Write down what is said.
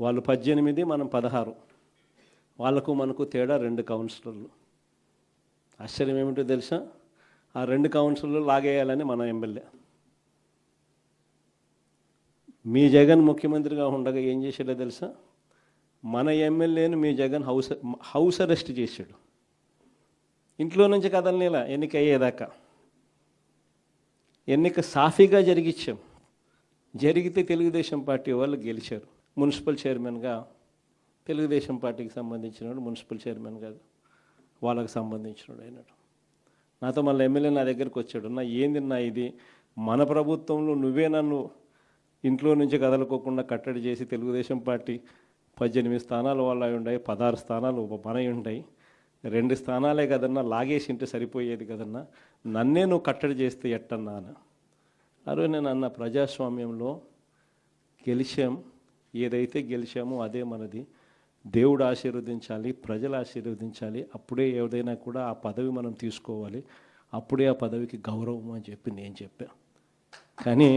వాళ్ళు 18, మనం 16. వాళ్ళకు మనకు తేడా 2 కౌన్సిలర్లు. ఆశ్చర్యం ఏమిటో తెలుసా? ఆ 2 కౌన్సిలర్లు లాగేయాలని మన ఎమ్మెల్యే. మీ జగన్ ముఖ్యమంత్రిగా ఉండగా ఏం చేశాడో తెలుసా? మన ఎమ్మెల్యేను మీ జగన్ హౌస్ అరెస్ట్ చేశాడు. ఇంట్లో నుంచి కదలనేలా ఎన్నిక అయ్యేదాకా. ఎన్నిక సాఫీగా జరిగించాం. జరిగితే తెలుగుదేశం పార్టీ వాళ్ళు గెలిచారు. మున్సిపల్ చైర్మన్గా తెలుగుదేశం పార్టీకి సంబంధించినవాడు, మున్సిపల్ చైర్మన్ కాదు, వాళ్ళకి సంబంధించినవాడు అయినాడు. నాతో మళ్ళీ ఎమ్మెల్యే నా దగ్గరికి వచ్చాడు. ఏంది ఇది, మన ప్రభుత్వంలో నువ్వే నన్ను ఇంట్లో నుంచి కదలుకోకుండా కట్టడి చేసి తెలుగుదేశం పార్టీ 18 స్థానాలు వాళ్ళ ఉన్నాయి, 16 స్థానాలు మనవి ఉంటాయి, 2 స్థానాలే కదన్నా లాగేసి ఉంటే సరిపోయేది కదన్నా, నన్నే నువ్వు కట్టడి చేస్తే ఎట్టన్నా అని. అరే నేను అన్న, ప్రజాస్వామ్యంలో గెలిచాం, ఏదైతే గెలిచామో అదే మనది. దేవుడు ఆశీర్వదించాలి, ప్రజలు ఆశీర్వదించాలి, అప్పుడే ఏదైనా కూడా ఆ పదవి మనం తీసుకోవాలి, అప్పుడే ఆ పదవికి గౌరవం అని చెప్పి నేను చెప్పాను. కానీ